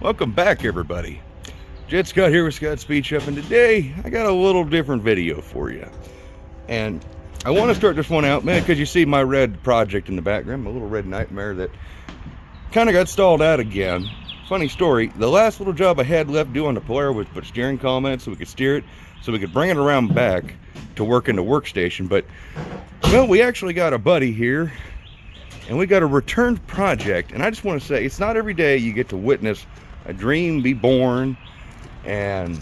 Welcome back, everybody. Jet Scott here with Scott Speed Shop, and today I got a little different video for you. And I want to start this one out, man, because you see my red project in the background, my little red nightmare that kind of got stalled out again. Funny story, the last little job I had left doing the Polaro was put steering column in it so we could steer it, so we could bring it around back to work in the workstation. But, well, we actually got a buddy here, and we got a returned project. And I just want to say, it's not every day you get to witness a dream be born and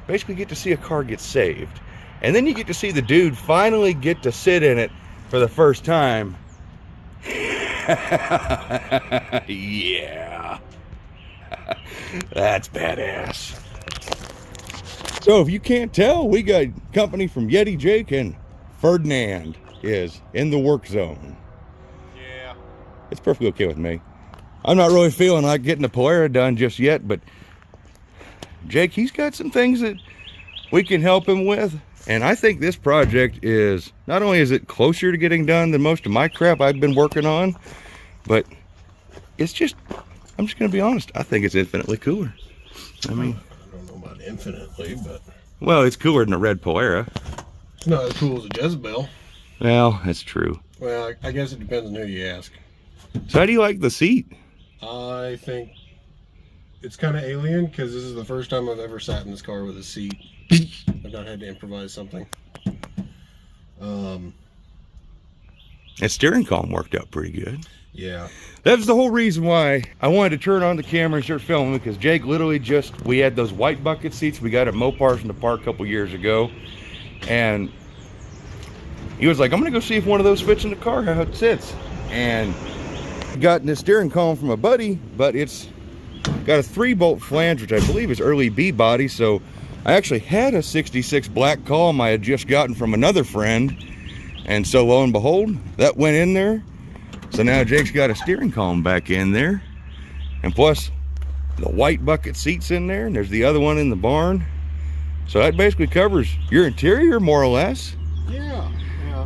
basically get to see a car get saved. And then you get to see the dude finally get to sit in it for the first time. Yeah. That's badass. So if you can't tell, we got company from Yeti Jake, and Ferdinand is in the work zone. Yeah. It's perfectly okay with me. I'm not really feeling like getting the Polaro done just yet, but Jake, he's got some things that we can help him with. And I think this project is, not only is it closer to getting done than most of my crap I've been working on, but it's just, I'm just going to be honest, I think it's infinitely cooler. I mean, I don't know about infinitely, but... Well, it's cooler than a red Polaro. It's not as cool as a Jezebel. Well, that's true. Well, I guess it depends on who you ask. So how do you like the seat? I think it's kind of alien, because this is the first time I've ever sat in this car with a seat. I've not had to improvise something. That steering column worked out pretty good. Yeah. That's the whole reason why I wanted to turn on the camera and start filming, because Jake literally we had those white bucket seats we got at Mopars in the park a couple years ago, and he was like, I'm gonna go see if one of those fits in the car, how it sits. And got this steering column from a buddy, but it's got a 3-bolt flange, which I believe is early B body. So I actually had a 66 black column I had just gotten from another friend, and so lo and behold, that went in there. So now Jake's got a steering column back in there, and plus the white bucket seats in there, and there's the other one in the barn. So that basically covers your interior, more or less. Yeah,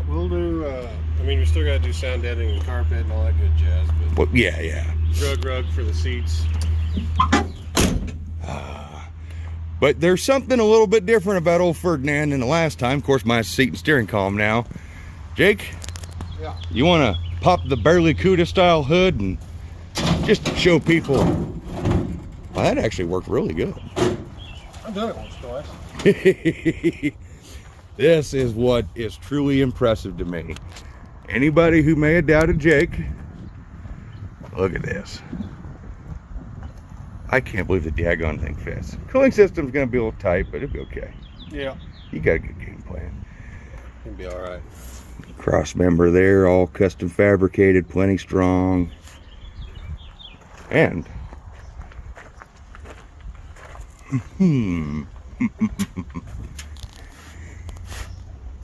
we'll do, I mean, we still got to do sound deadening and carpet and all that good jazz, but... Well, yeah. Rug for the seats. But there's something a little bit different about old Ferdinand than the last time. Of course, my seat and steering column now. Jake? Yeah. You want to pop the Barracuda style hood and just show people? Well, that actually worked really good. I've done it once or twice. This is what is truly impressive to me. Anybody who may have doubted Jake, look at this. I can't believe the daggone thing fits. Cooling system's gonna be a little tight, but it'll be okay. Yeah. You got a good game plan. It'll be all right. Cross member there, all custom fabricated, plenty strong. And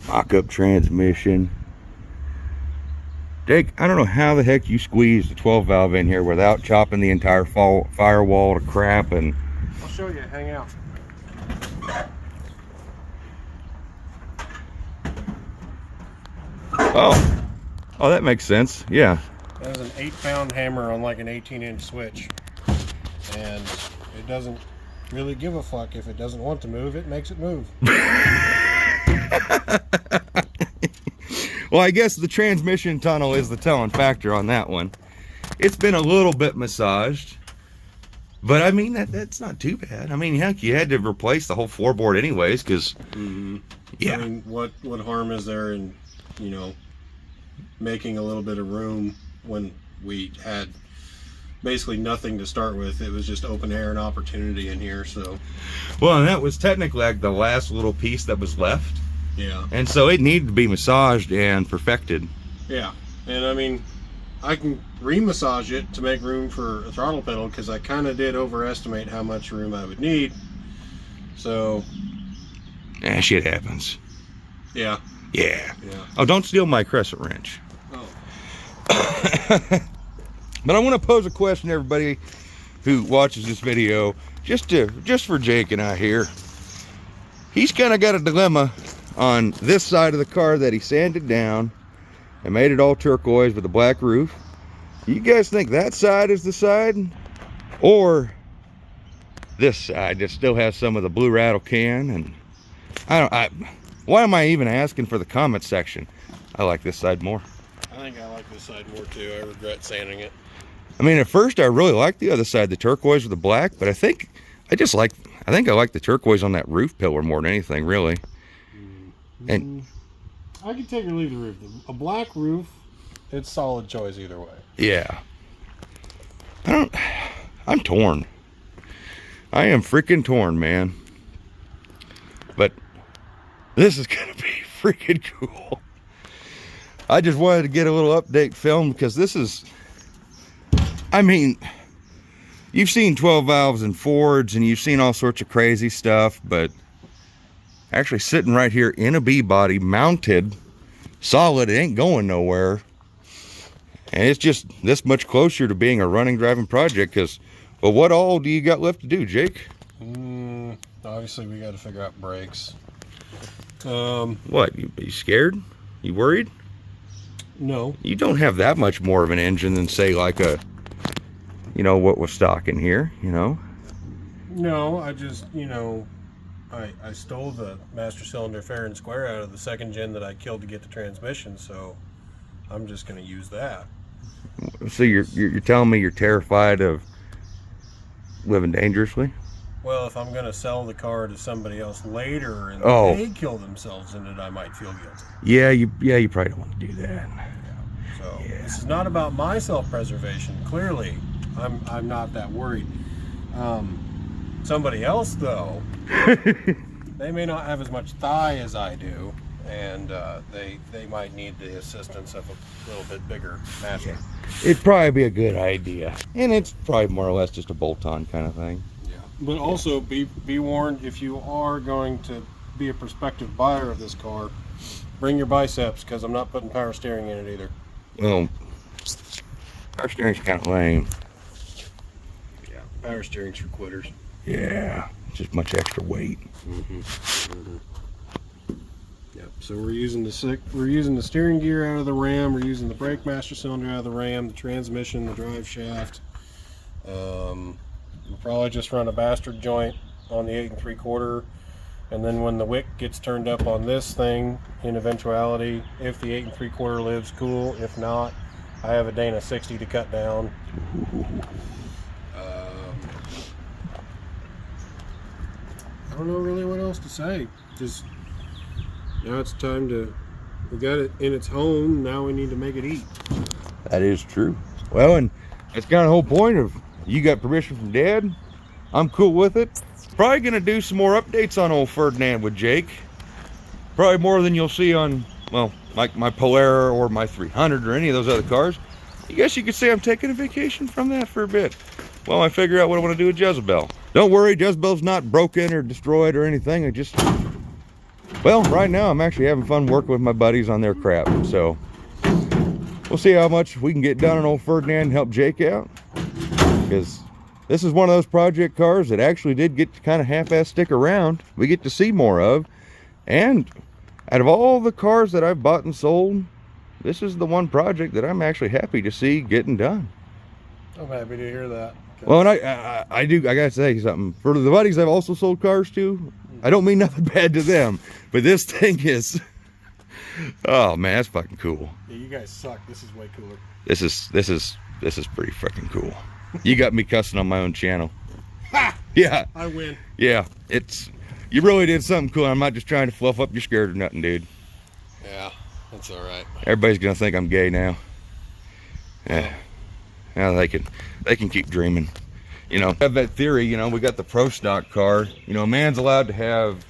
mock-up transmission. Jake, I don't know how the heck you squeezed the 12 valve in here without chopping the entire firewall to crap. And I'll show you, hang out. Oh, that makes sense. Yeah. That was an 8-pound hammer on like an 18-inch switch, and it doesn't really give a fuck. If it doesn't want to move, it makes it move. Well, I guess the transmission tunnel is the telling factor on that one. It's been a little bit massaged, but I mean, that's not too bad. I mean, heck, you had to replace the whole floorboard anyways, because yeah. I mean, what harm is there in, you know, making a little bit of room when we had basically nothing to start with? It was just open air and opportunity in here. So, well, and that was technically like the last little piece that was left. Yeah. And so it needed to be massaged and perfected. Yeah. And I mean, I can re-massage it to make room for a throttle pedal, because I kind of did overestimate how much room I would need. So, Shit happens. Yeah. Yeah. Oh, don't steal my crescent wrench. Oh. But I want to pose a question to everybody who watches this video, just for Jake and I here. He's kind of got a dilemma on this side of the car that he sanded down and made it all turquoise with a black roof. You guys think that side is the side, or this side that still has some of the blue rattle can, and why am I even asking for the comment section? I like this side more. I think I like this side more too. I regret sanding it. I mean, at first I really liked the other side, the turquoise with the black, but I think I like the turquoise on that roof pillar more than anything, really. And I could take or leave the roof. A black roof, it's solid choice either way. yeah. I'm torn. I am freaking torn, man. But this is gonna be freaking cool. I just wanted to get a little update film because this is, I mean, you've seen 12 valves and Fords and you've seen all sorts of crazy stuff, but actually sitting right here in a B body, mounted, solid, it ain't going nowhere. And it's just this much closer to being a running, driving project because, well, what all do you got left to do, Jake? Obviously, we got to figure out brakes. What, you scared? You worried? No. You don't have that much more of an engine than, say, like a, you know, what was stock in here, you know? No, I just, you know, I stole the master cylinder fair and square out of the second gen that I killed to get the transmission, so I'm just going to use that. So you're telling me you're terrified of living dangerously? Well, if I'm going to sell the car to somebody else later and they kill themselves in it, I might feel guilty. Yeah, you probably don't want to do that. Yeah. So this is not about my self-preservation. Clearly, I'm not that worried. Somebody else, though, they may not have as much thigh as I do, and they might need the assistance of a little bit bigger master. Yeah. It'd probably be a good idea, and it's probably more or less just a bolt-on kind of thing. Yeah, but also be warned, if you are going to be a prospective buyer of this car, bring your biceps, because I'm not putting power steering in it either. Well, power steering's kind of lame. Yeah, power steering's for quitters. Yeah, just much extra weight. Yep. So we're using the steering gear out of the Ram. We're using the brake master cylinder out of the Ram. The transmission, the drive shaft. We'll probably just run a bastard joint on the 8 3/4, and then when the wick gets turned up on this thing, in eventuality, if the 8 3/4 lives, cool. If not, I have a Dana 60 to cut down. I don't know really what else to say. Just now it's time we got it in its home, now we need to make it eat. That is true. Well, and that's kind of the whole point of, you got permission from Dad, I'm cool with it. Probably gonna do some more updates on old Ferdinand with Jake. Probably more than you'll see on, well, like my Polara or my 300 or any of those other cars. I guess you could say I'm taking a vacation from that for a bit. Well, I figure out what I want to do with Jezebel. Don't worry, Jezebel's not broken or destroyed or anything. Well, right now I'm actually having fun working with my buddies on their crap. So we'll see how much we can get done on old Ferdinand and help Jake out. Because this is one of those project cars that actually did get to kind of half-ass stick around. We get to see more of. And out of all the cars that I've bought and sold, this is the one project that I'm actually happy to see getting done. I'm happy to hear that. Well, and I gotta say something. For the buddies I've also sold cars to, I don't mean nothing bad to them, but this thing is, oh man, that's fucking cool. Yeah, you guys suck. This is way cooler. This is pretty fucking cool. You got me cussing on my own channel. Ha! Yeah. I win. Yeah, you really did something cool. I'm not just trying to fluff up your skirt or nothing, dude. Yeah, that's all right. Everybody's gonna think I'm gay now. Yeah. Now they can keep dreaming. You know, I have that theory, you know, we got the pro stock car. You know, a man's allowed to have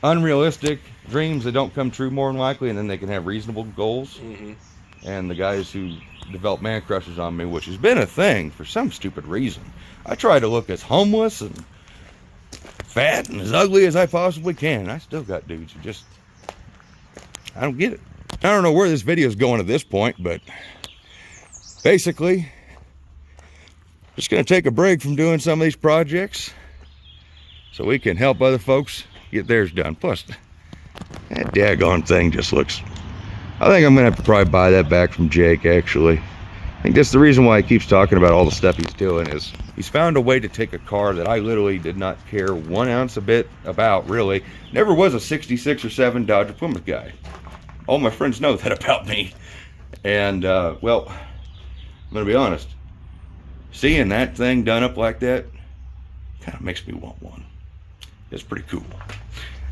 unrealistic dreams that don't come true more than likely, and then they can have reasonable goals. And the guys who develop man crushes on me, which has been a thing for some stupid reason. I try to look as homeless and fat and as ugly as I possibly can. I still got dudes who just, I don't get it. I don't know where this video is going at this point, but basically, just going to take a break from doing some of these projects so we can help other folks get theirs done. Plus, that daggone thing just looks, I think I'm going to have to probably buy that back from Jake, actually. I think that's the reason why he keeps talking about all the stuff he's doing is He's found a way to take a car that I literally did not care 1 ounce a bit about, really. Never was a 66 or 7 Dodge Plymouth guy. All my friends know that about me. And, well, I'm going to be honest. Seeing that thing done up like that kind of makes me want one. It's pretty cool.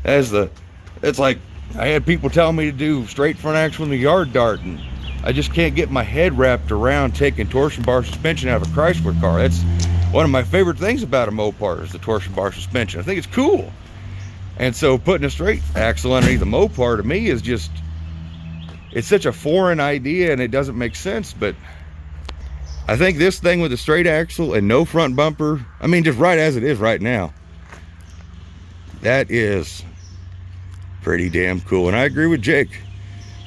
It's like I had people telling me to do straight front axle in the yard dart, and I just can't get my head wrapped around taking torsion bar suspension out of a Chrysler car. That's one of my favorite things about a Mopar, is the torsion bar suspension. I think it's cool. And so putting a straight axle underneath a Mopar to me is just, it's such a foreign idea and it doesn't make sense. But I think this thing with a straight axle and no front bumper, I mean, just right as it is right now, that is pretty damn cool. And I agree with Jake.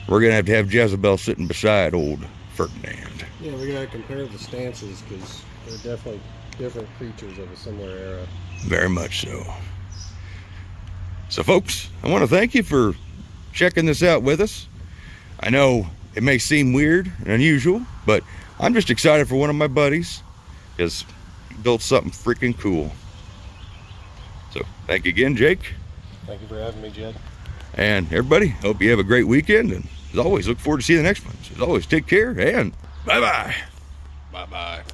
We're gonna have to have Jezebel sitting beside old Ferdinand. Yeah, we gotta compare the stances, because they're definitely different creatures of a similar era. Very much so. So folks, I want to thank you for checking this out with us. I know it may seem weird and unusual, but I'm just excited for one of my buddies, because he built something freaking cool. So thank you again, Jake. Thank you for having me, Jed. And everybody, hope you have a great weekend, and as always, look forward to seeing the next one. So as always, take care and bye-bye. Bye-bye.